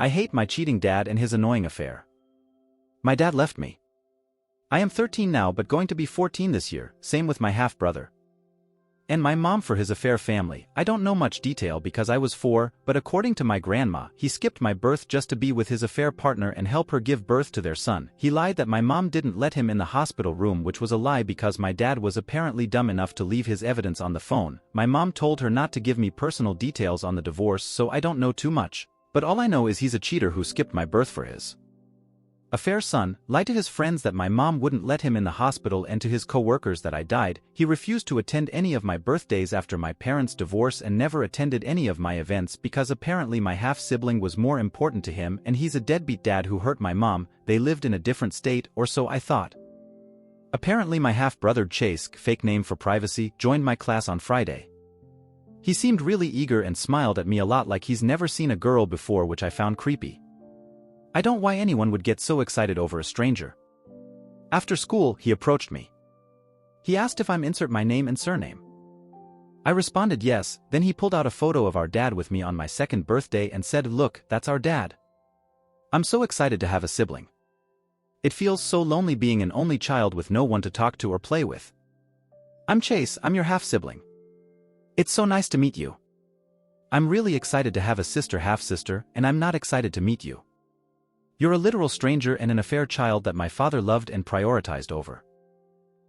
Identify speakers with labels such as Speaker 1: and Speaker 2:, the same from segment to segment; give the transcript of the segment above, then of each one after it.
Speaker 1: I hate my cheating dad and his annoying affair. My dad left me. I am 13 now but going to be 14 this year, same with my half-brother. And my mom for his affair family. I don't know much detail because I was 4, but according to my grandma, he skipped my birth just to be with his affair partner and help her give birth to their son. He lied that my mom didn't let him in the hospital room, which was a lie because my dad was apparently dumb enough to leave his evidence on the phone. My mom told her not to give me personal details on the divorce, so I don't know too much. But all I know is he's a cheater who skipped my birth for his affair son, lied to his friends that my mom wouldn't let him in the hospital and to his co-workers that I died. He refused to attend any of my birthdays after my parents' divorce and never attended any of my events because apparently my half-sibling was more important to him, and he's a deadbeat dad who hurt my mom. They lived in a different state, or so I thought. Apparently my half-brother Chase, fake name for privacy, joined my class on Friday. He seemed really eager and smiled at me a lot like he's never seen a girl before, which I found creepy. I don't know why anyone would get so excited over a stranger. After school, he approached me. He asked if I'm insert my name and surname. I responded yes, then he pulled out a photo of our dad with me on my 2nd birthday and said, "Look, that's our dad." I'm so excited to have a sibling. It feels so lonely being an only child with no one to talk to or play with. I'm Chase, I'm your half-sibling. It's so nice to meet you. I'm really excited to have a sister half-sister, and I'm not excited to meet you. You're a literal stranger and an affair child that my father loved and prioritized over.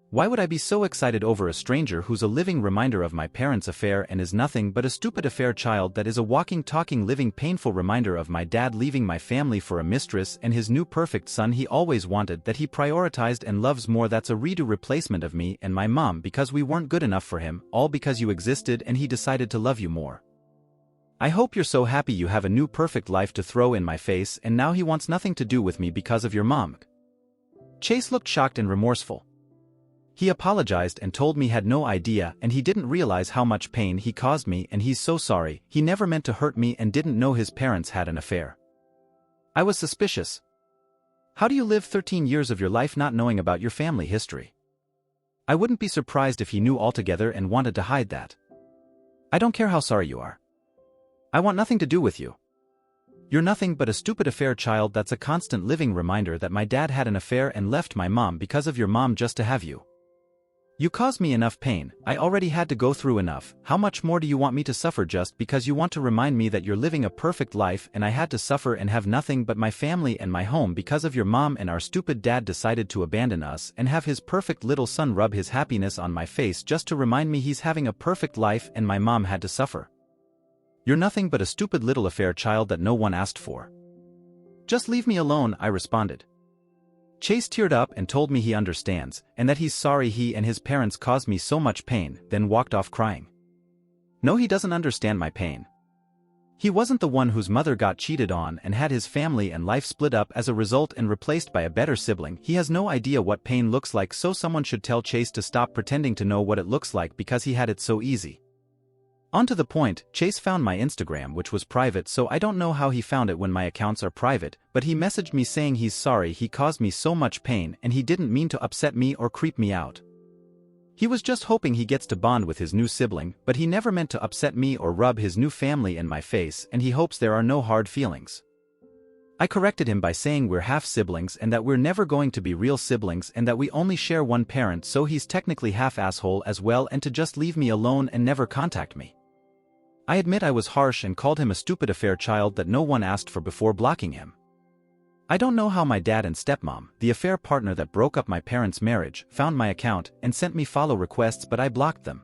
Speaker 1: Why would I be so excited over a stranger who's a living reminder of my parents' affair and is nothing but a stupid affair child that is a walking, talking, living, painful reminder of my dad leaving my family for a mistress and his new perfect son he always wanted that he prioritized and loves more? That's a redo replacement of me and my mom because we weren't good enough for him, all because you existed and he decided to love you more. I hope you're so happy you have a new perfect life to throw in my face, and now he wants nothing to do with me because of your mom. Chase looked shocked and remorseful. He apologized and told me he had no idea and he didn't realize how much pain he caused me, and he's so sorry. He never meant to hurt me and didn't know his parents had an affair. I was suspicious. How do you live 13 years of your life not knowing about your family history? I wouldn't be surprised if he knew altogether and wanted to hide that. I don't care how sorry you are. I want nothing to do with you. You're nothing but a stupid affair child that's a constant living reminder that my dad had an affair and left my mom because of your mom just to have you. You caused me enough pain. I already had to go through enough. How much more do you want me to suffer just because you want to remind me that you're living a perfect life and I had to suffer and have nothing but my family and my home because of your mom, and our stupid dad decided to abandon us and have his perfect little son rub his happiness on my face just to remind me he's having a perfect life and my mom had to suffer. You're nothing but a stupid little affair child that no one asked for. Just leave me alone, I responded. Chase teared up and told me he understands, and that he's sorry he and his parents caused me so much pain, then walked off crying. No, he doesn't understand my pain. He wasn't the one whose mother got cheated on and had his family and life split up as a result and replaced by a better sibling. He has no idea what pain looks like, so someone should tell Chase to stop pretending to know what it looks like because he had it so easy. On to the point, Chase found my Instagram, which was private, so I don't know how he found it when my accounts are private, but he messaged me saying he's sorry he caused me so much pain and he didn't mean to upset me or creep me out. He was just hoping he gets to bond with his new sibling, but he never meant to upset me or rub his new family in my face, and he hopes there are no hard feelings. I corrected him by saying we're half-siblings and that we're never going to be real siblings and that we only share one parent, so he's technically half-asshole as well, and to just leave me alone and never contact me. I admit I was harsh and called him a stupid affair child that no one asked for before blocking him. I don't know how my dad and stepmom, the affair partner that broke up my parents' marriage, found my account and sent me follow requests, but I blocked them.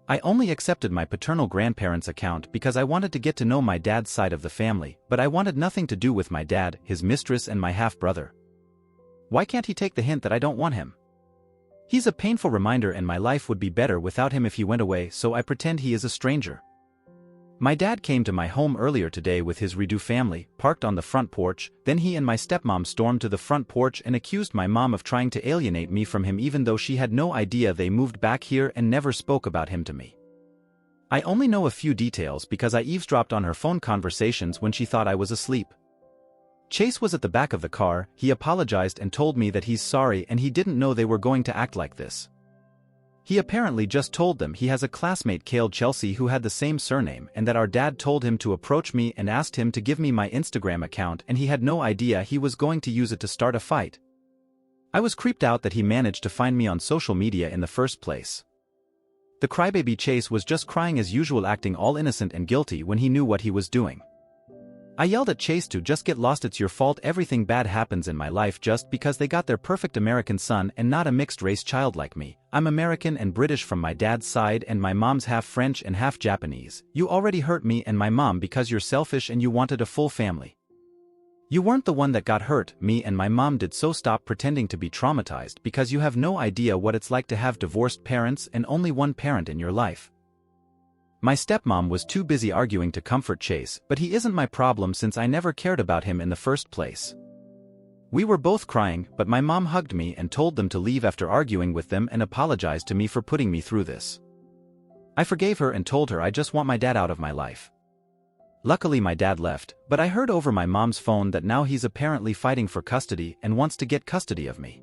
Speaker 1: I only accepted my paternal grandparents' account because I wanted to get to know my dad's side of the family, but I wanted nothing to do with my dad, his mistress, and my half-brother. Why can't he take the hint that I don't want him? He's a painful reminder and my life would be better without him if he went away, so I pretend he is a stranger. My dad came to my home earlier today with his redo family, parked on the front porch, then he and my stepmom stormed to the front porch and accused my mom of trying to alienate me from him even though she had no idea they moved back here and never spoke about him to me. I only know a few details because I eavesdropped on her phone conversations when she thought I was asleep. Chase was at the back of the car. He apologized and told me that he's sorry and he didn't know they were going to act like this. He apparently just told them he has a classmate called Chelsea who had the same surname and that our dad told him to approach me and asked him to give me my Instagram account and he had no idea he was going to use it to start a fight. I was creeped out that he managed to find me on social media in the first place. The crybaby Chase was just crying as usual, acting all innocent and guilty when he knew what he was doing. I yelled at Chase to just get lost. It's your fault everything bad happens in my life just because they got their perfect American son and not a mixed-race child like me. I'm American and British from my dad's side and my mom's half French and half Japanese. You already hurt me and my mom because you're selfish and you wanted a full family. You weren't the one that got hurt, me and my mom did, so stop pretending to be traumatized because you have no idea what it's like to have divorced parents and only one parent in your life. My stepmom was too busy arguing to comfort Chase, but he isn't my problem since I never cared about him in the first place. We were both crying, but my mom hugged me and told them to leave after arguing with them and apologized to me for putting me through this. I forgave her and told her I just want my dad out of my life. Luckily my dad left, but I heard over my mom's phone that now he's apparently fighting for custody and wants to get custody of me.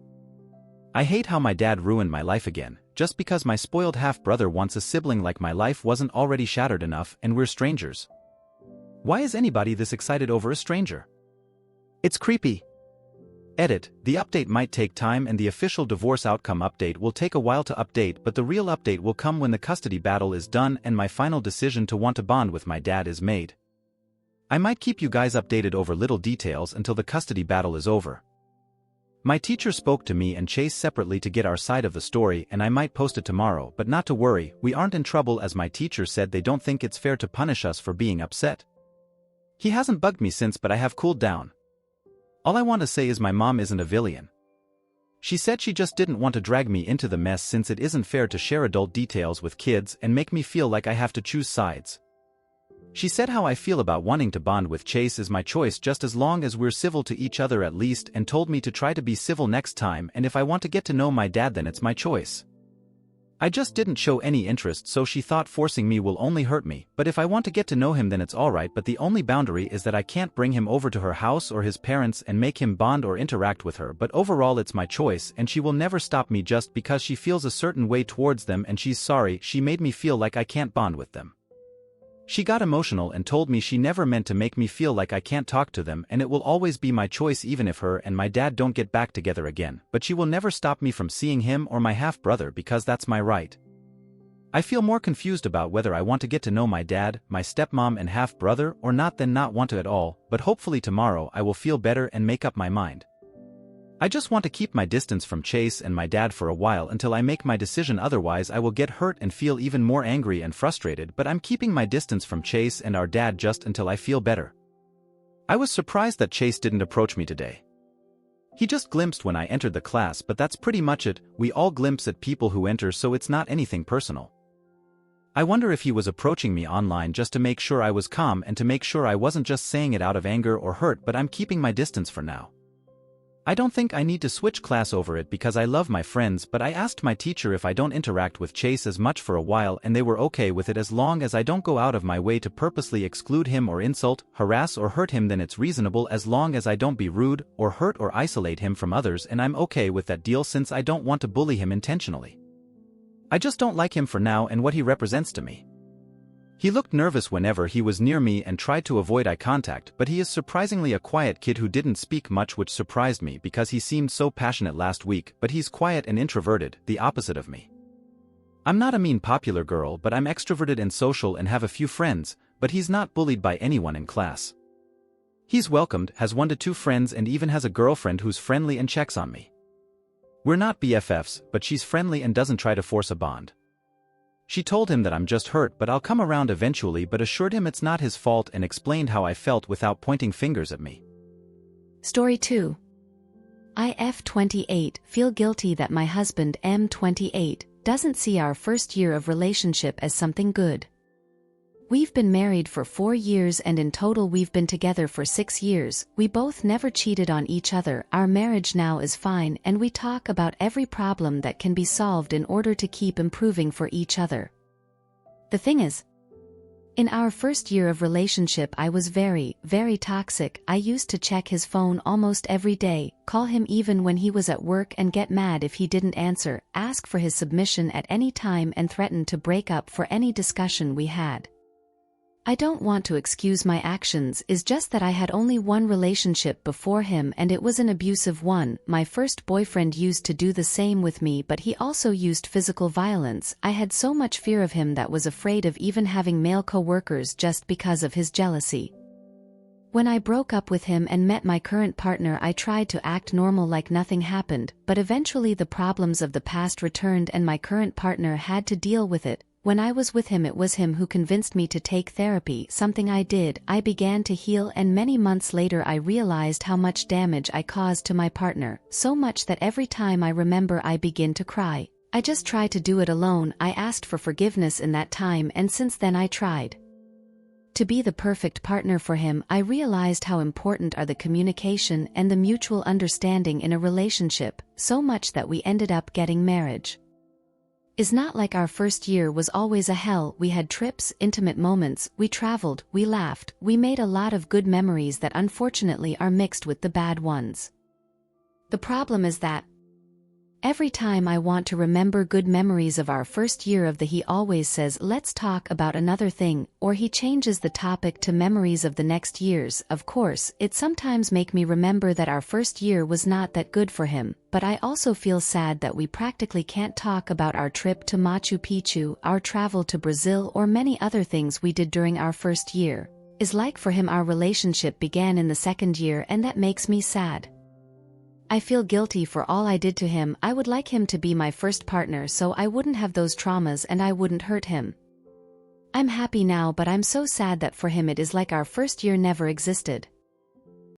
Speaker 1: I hate how my dad ruined my life again, just because my spoiled half-brother wants a sibling. Like my life wasn't already shattered enough and we're strangers. Why is anybody this excited over a stranger? It's creepy. Edit, the update might take time and the official divorce outcome update will take a while to update, but the real update will come when the custody battle is done and my final decision to want to bond with my dad is made. I might keep you guys updated over little details until the custody battle is over. My teacher spoke to me and Chase separately to get our side of the story and I might post it tomorrow, but not to worry, we aren't in trouble as my teacher said they don't think it's fair to punish us for being upset. He hasn't bugged me since, but I have cooled down. All I want to say is my mom isn't a villain. She said she just didn't want to drag me into the mess since it isn't fair to share adult details with kids and make me feel like I have to choose sides. She said how I feel about wanting to bond with Chase is my choice just as long as we're civil to each other at least, and told me to try to be civil next time, and if I want to get to know my dad then it's my choice. I just didn't show any interest, so she thought forcing me will only hurt me, but if I want to get to know him then it's alright, but the only boundary is that I can't bring him over to her house or his parents and make him bond or interact with her, but overall it's my choice and she will never stop me just because she feels a certain way towards them and she's sorry she made me feel like I can't bond with them. She got emotional and told me she never meant to make me feel like I can't talk to them and it will always be my choice even if her and my dad don't get back together again, but she will never stop me from seeing him or my half-brother because that's my right. I feel more confused about whether I want to get to know my dad, my stepmom and half-brother or not than not want to at all, but hopefully tomorrow I will feel better and make up my mind. I just want to keep my distance from Chase and my dad for a while until I make my decision, otherwise I will get hurt and feel even more angry and frustrated, but I'm keeping my distance from Chase and our dad just until I feel better. I was surprised that Chase didn't approach me today. He just glimpsed when I entered the class, but that's pretty much it. We all glimpse at people who enter, so it's not anything personal. I wonder if he was approaching me online just to make sure I was calm and to make sure I wasn't just saying it out of anger or hurt, but I'm keeping my distance for now. I don't think I need to switch class over it because I love my friends, but I asked my teacher if I don't interact with Chase as much for a while and they were okay with it as long as I don't go out of my way to purposely exclude him or insult, harass or hurt him. Then it's reasonable as long as I don't be rude or hurt or isolate him from others, and I'm okay with that deal since I don't want to bully him intentionally. I just don't like him for now and what he represents to me. He looked nervous whenever he was near me and tried to avoid eye contact, but he is surprisingly a quiet kid who didn't speak much, which surprised me because he seemed so passionate last week, but he's quiet and introverted, the opposite of me. I'm not a mean popular girl, but I'm extroverted and social and have a few friends, but he's not bullied by anyone in class. He's welcomed, has 1 to 2 friends and even has a girlfriend who's friendly and checks on me. We're not BFFs, but she's friendly and doesn't try to force a bond. She told him that I'm just hurt but I'll come around eventually, but assured him it's not his fault and explained how I felt without pointing fingers at me.
Speaker 2: Story 2. IF 28 feel guilty that my husband M 28 doesn't see our first year of relationship as something good. We've been married for 4 years and in total we've been together for 6 years. We both never cheated on each other. Our marriage now is fine and we talk about every problem that can be solved in order to keep improving for each other. The thing is, In our first year of relationship I was very, very toxic. I used to check his phone almost every day, call him even when he was at work and get mad if he didn't answer, ask for his submission at any time and threaten to break up for any discussion we had. I don't want to excuse my actions, it's just that I had only one relationship before him and it was an abusive one. My first boyfriend used to do the same with me, but he also used physical violence. I had so much fear of him that was afraid of even having male co-workers just because of his jealousy. When I broke up with him and met my current partner I tried to act normal like nothing happened, but eventually the problems of the past returned and my current partner had to deal with it. When I was with him it was him who convinced me to take therapy, something I did. I began to heal and many months later I realized how much damage I caused to my partner, so much that every time I remember I begin to cry. I just try to do it alone. I asked for forgiveness in that time and since then I tried to be the perfect partner for him. I realized how important are the communication and the mutual understanding in a relationship, so much that we ended up getting marriage. It's not like our first year was always a hell. We had trips, intimate moments, we traveled, we laughed, we made a lot of good memories that unfortunately are mixed with the bad ones. The problem is that every time I want to remember good memories of our first year of the he always says let's talk about another thing, or he changes the topic to memories of the next years. Of course, it sometimes make me remember that our first year was not that good for him, but I also feel sad that we practically can't talk about our trip to Machu Picchu, our travel to Brazil or many other things we did during our first year. Is like for him our relationship began in the second year and that makes me sad. I feel guilty for all I did to him. I would like him to be my first partner so I wouldn't have those traumas and I wouldn't hurt him. I'm happy now but I'm so sad that for him it is like our first year never existed.